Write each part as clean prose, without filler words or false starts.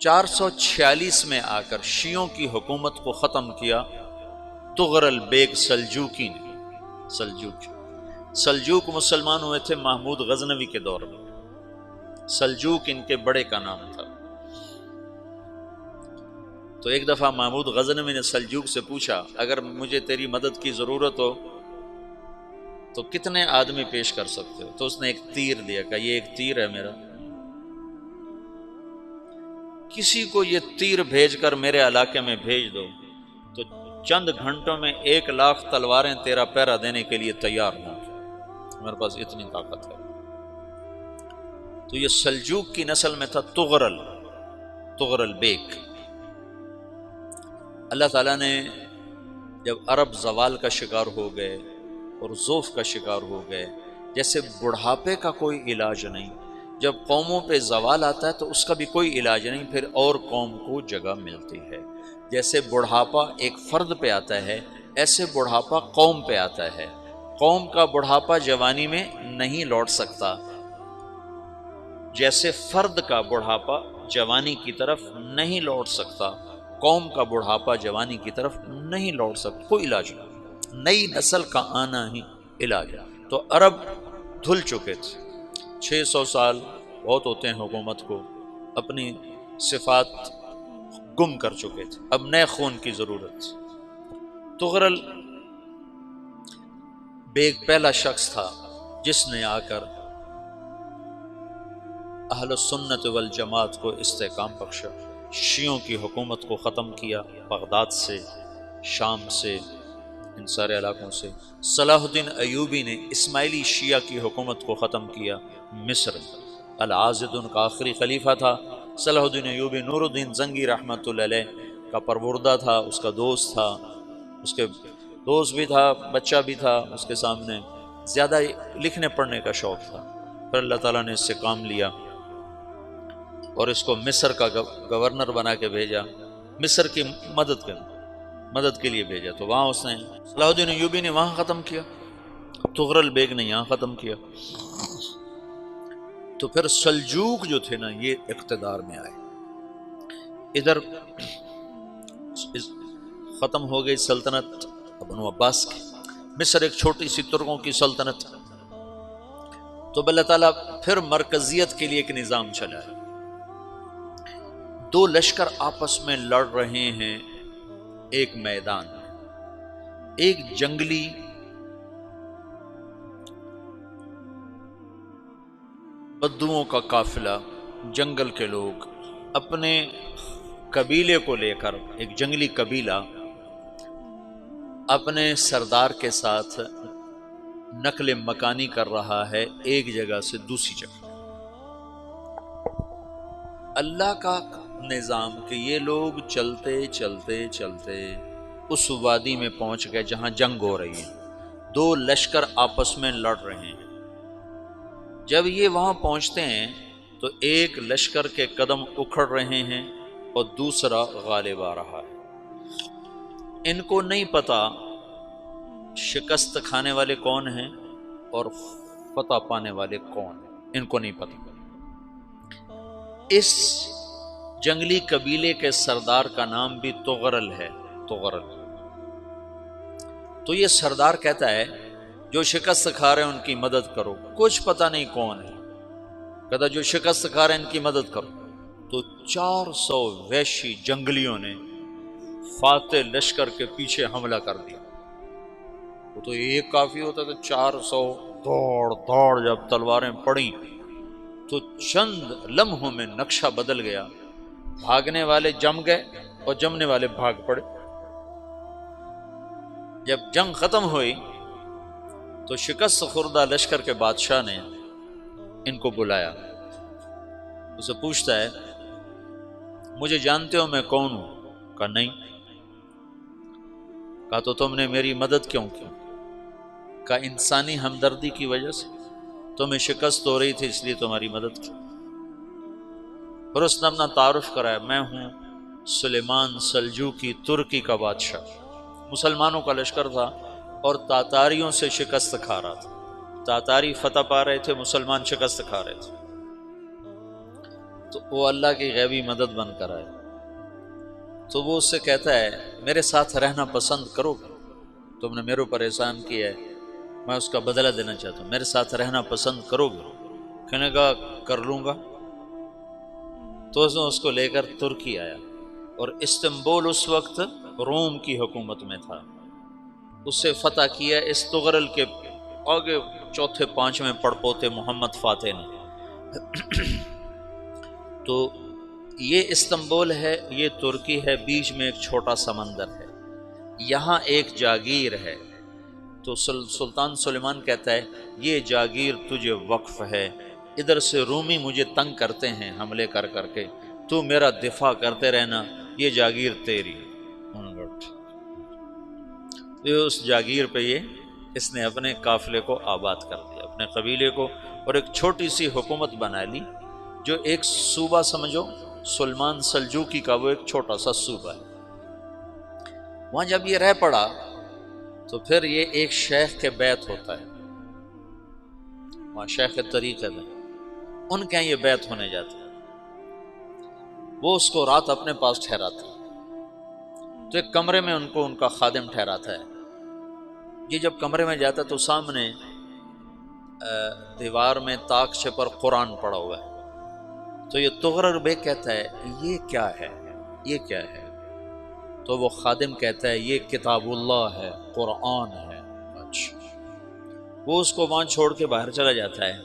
446 میں آ کر شیعوں کی حکومت کو ختم کیا تغرل بیگ سلجوکی نے۔ سلجوک مسلمان ہوئے تھے محمود غزنوی کے دور میں، سلجوک ان کے بڑے کا نام تھا۔ تو ایک دفعہ محمود غزنوی نے سلجوک سے پوچھا اگر مجھے تیری مدد کی ضرورت ہو تو کتنے آدمی پیش کر سکتے ہو؟ تو اس نے ایک تیر دیا، کہا یہ ایک تیر ہے میرا، کسی کو یہ تیر بھیج کر میرے علاقے میں بھیج دو تو چند گھنٹوں میں 1,00,000 تلواریں تیرا پہرا دینے کے لیے تیار ہوں، میرے پاس اتنی طاقت ہے۔ تو یہ سلجوک کی نسل میں تھا تغرل بیگ۔ اللہ تعالیٰ نے جب عرب زوال کا شکار ہو گئے اور ضعف کا شکار ہو گئے، جیسے بڑھاپے کا کوئی علاج نہیں، جب قوموں پہ زوال آتا ہے تو اس کا بھی کوئی علاج نہیں، پھر اور قوم کو جگہ ملتی ہے۔ جیسے بڑھاپا ایک فرد پہ آتا ہے، ایسے بڑھاپا قوم پہ آتا ہے۔ قوم کا بڑھاپا جوانی میں نہیں لوٹ سکتا، جیسے فرد کا بڑھاپا جوانی کی طرف نہیں لوٹ سکتا، قوم کا بڑھاپا جوانی کی طرف نہیں لوٹ سکتا، کوئی علاج نہیں، نئی نسل کا آنا ہی علاج ہے۔ تو عرب دھل چکے تھے، 600 سال بہت ہوتے ہیں حکومت کو، اپنی صفات گم کر چکے تھے، اب نئے خون کی ضرورت تھی۔ تغرل بیگ پہلا شخص تھا جس نے آ کر اہل السنت والجماعت کو استحکام بخشا، شیعوں کی حکومت کو ختم کیا، بغداد سے، شام سے، ان سارے علاقوں سے۔ صلاح الدین ایوبی نے اسماعیلی شیعہ کی حکومت کو ختم کیا، مصر۔ العاضد ان کا آخری خلیفہ تھا صلاح الدین ایوبی، نور الدین زنگی رحمۃ اللہ علیہ کا پروردہ تھا، اس کا دوست تھا، اس کے دوست بھی تھا، بچہ بھی تھا اس کے سامنے، زیادہ لکھنے پڑھنے کا شوق تھا۔ پھر اللہ تعالیٰ نے اس سے کام لیا اور اس کو مصر کا گورنر بنا کے بھیجا، مصر کی مدد کے لیے بھیجا، تو وہاں اس نے صلاح الدین ایوبی نے وہاں ختم کیا، تغرل بیگ نے یہاں ختم کیا۔ تو پھر سلجوک جو تھے نا یہ اقتدار میں آئے، ادھر ختم ہو گئی سلطنت بنو عباس کی، مصر ایک چھوٹی سی ترکوں کی سلطنت، تو اللہ تعالیٰ پھر مرکزیت کے لیے ایک نظام چلایا۔ دو لشکر آپس میں لڑ رہے ہیں ایک میدان میں، ایک جنگلی بدوؤں کا قافلہ، جنگل کے لوگ اپنے قبیلے کو لے کر، ایک جنگلی قبیلہ اپنے سردار کے ساتھ نقل مکانی کر رہا ہے ایک جگہ سے دوسری جگہ۔ اللہ کا نظام کہ یہ لوگ چلتے چلتے چلتے اس وادی میں پہنچ گئے جہاں جنگ ہو رہی ہے، دو لشکر آپس میں لڑ رہے ہیں۔ جب یہ وہاں پہنچتے ہیں تو ایک لشکر کے قدم اکھڑ رہے ہیں اور دوسرا غالب آ رہا ہے۔ ان کو نہیں پتا شکست کھانے والے کون ہیں اور فتح پانے والے کون ہیں، ان کو نہیں پتا۔ اس جنگلی قبیلے کے سردار کا نام بھی تغرل ہے، تغرل۔ تو یہ سردار کہتا ہے جو شکست کھا رہے ہیں ان کی مدد کرو، کچھ پتہ نہیں کون ہے، کہتا جو شکست کھا رہے ہیں ان کی مدد کرو۔ تو 400 وحشی جنگلیوں نے فاتح لشکر کے پیچھے حملہ کر دیا۔ وہ تو ایک کافی ہوتا تو 400 دوڑ جب تلواریں پڑیں تو چند لمحوں میں نقشہ بدل گیا، بھاگنے والے جم گئے اور جمنے والے بھاگ پڑے۔ جب جنگ ختم ہوئی تو شکست خوردہ لشکر کے بادشاہ نے ان کو بلایا، اسے پوچھتا ہے مجھے جانتے ہو میں کون ہوں؟ کہا نہیں۔ کہا تو تم نے میری مدد کیوں کی؟ کہا انسانی ہمدردی کی وجہ سے، تمہیں شکست ہو رہی تھی اس لیے تمہاری مدد کی۔ پھر اس نے اپنا تعارف کرایا، میں ہوں سلیمان سلجوکی، ترکی کا بادشاہ۔ مسلمانوں کا لشکر تھا اور تاتاریوں سے شکست کھا رہا تھا، تاتاری فتح پا رہے تھے، مسلمان شکست کھا رہے تھے۔ تو وہ اللہ کی غیبی مدد بن کر آئے، تو وہ اس سے کہتا ہے میرے ساتھ رہنا پسند کرو گے؟ تم نے میرے اوپر احسان کیا ہے، میں اس کا بدلہ دینا چاہتا ہوں، میرے ساتھ رہنا پسند کرو گے؟ کہنے کا کر لوں گا۔ تو اس نے اس کو لے کر ترکی آیا، اور استنبول اس وقت روم کی حکومت میں تھا، اسے فتح کیا اس تغرل کے آگے چوتھے پانچویں پڑپوتے محمد فاتح نے۔ تو یہ استنبول ہے، یہ ترکی ہے، بیچ میں ایک چھوٹا سمندر ہے، یہاں ایک جاگیر ہے۔ تو سلطان سلیمان کہتا ہے یہ جاگیر تجھے وقف ہے، ادھر سے رومی مجھے تنگ کرتے ہیں حملے کر کر کے، تو میرا دفاع کرتے رہنا، یہ جاگیر تیری ہے۔ یہ اس جاگیر پہ اس نے اپنے قافلے کو آباد کر دیا، اپنے قبیلے کو، اور ایک چھوٹی سی حکومت بنا لی، جو ایک صوبہ سمجھو سلمان سلجوقی کا، وہ ایک چھوٹا سا صوبہ ہے۔ وہاں جب یہ رہ پڑا تو پھر یہ ایک شیخ کے بیت ہوتا ہے، وہاں شیخ طریقہ میں ان کے یہ بیت ہونے جاتا ہے، وہ اس کو رات اپنے پاس ٹھہراتا ہے، تو ایک کمرے میں ان کو ان کا خادم ٹھہراتا ہے۔ یہ جب کمرے میں جاتا ہے تو سامنے دیوار میں طاقچے پر قرآن پڑا ہوا ہے، تو یہ تغرل بیگ کہتا ہے یہ کیا ہے، یہ کیا ہے؟ تو وہ خادم کہتا ہے یہ کتاب اللہ ہے، قرآن ہے۔ اچھا، وہ اس کو وہاں چھوڑ کے باہر چلا جاتا ہے۔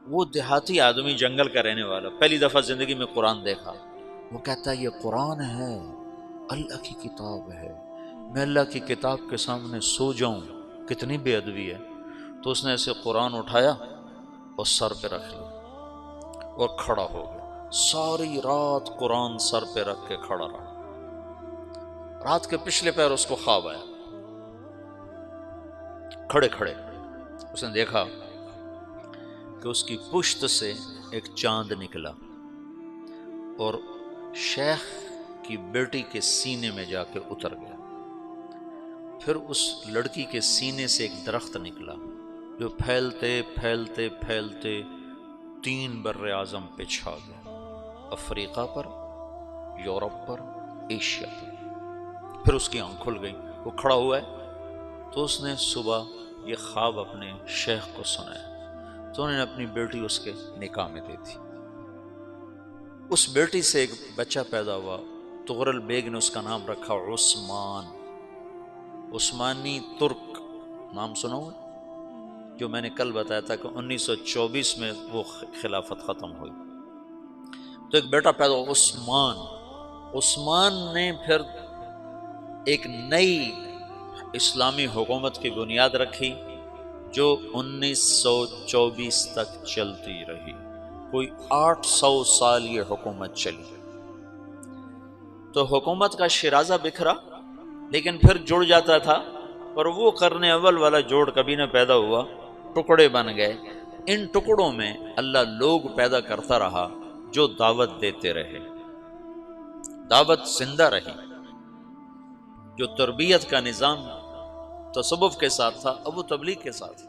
وہ دیہاتی آدمی، جنگل کا رہنے والا، پہلی دفعہ زندگی میں قرآن دیکھا، وہ کہتا ہے یہ قرآن ہے، اللہ کی کتاب ہے، میں اللہ کی کتاب کے سامنے سو جاؤں، کتنی بے ادبی ہے۔ تو اس نے ایسے قرآن اٹھایا اور سر پہ رکھ لیا اور کھڑا ہو گیا، ساری رات قرآن سر پہ رکھ کے کھڑا رہا۔ رات کے پچھلے پہر اس کو خواب آیا، کھڑے کھڑے اس نے دیکھا کہ اس کی پشت سے ایک چاند نکلا اور شیخ کی بیٹی کے سینے میں جا کے اتر گیا، پھر اس لڑکی کے سینے سے ایک درخت نکلا جو پھیلتے پھیلتے پھیلتے 3 بر اعظم پہ چھا گیا، افریقہ پر، یورپ پر، ایشیا پر۔ پھر اس کی آنکھ کھل گئی، وہ کھڑا ہوا ہے، تو اس نے صبح یہ خواب اپنے شیخ کو سنایا، تو انہوں نے اپنی بیٹی اس کے نکاح میں دی تھی۔ اس بیٹی سے ایک بچہ پیدا ہوا، تغرل بیگ نے اس کا نام رکھا عثمان، عثمانی ترک نام سنا ہوا، جو میں نے کل بتایا تھا کہ 1924 میں وہ خلافت ختم ہوئی۔ تو ایک بیٹا پیدا ہوا عثمان۔ عثمان نے پھر ایک نئی اسلامی حکومت کی بنیاد رکھی جو 1924 تک چلتی رہی، کوئی 800 سال یہ حکومت چلی۔ تو حکومت کا شیرازہ بکھرا، لیکن پھر جڑ جاتا تھا، اور وہ قرن اول والا جوڑ کبھی نہ پیدا ہوا، ٹکڑے بن گئے۔ ان ٹکڑوں میں اللہ لوگ پیدا کرتا رہا جو دعوت دیتے رہے، دعوت زندہ رہی۔ جو تربیت کا نظام تصوف کے ساتھ تھا، اب وہ تبلیغ کے ساتھ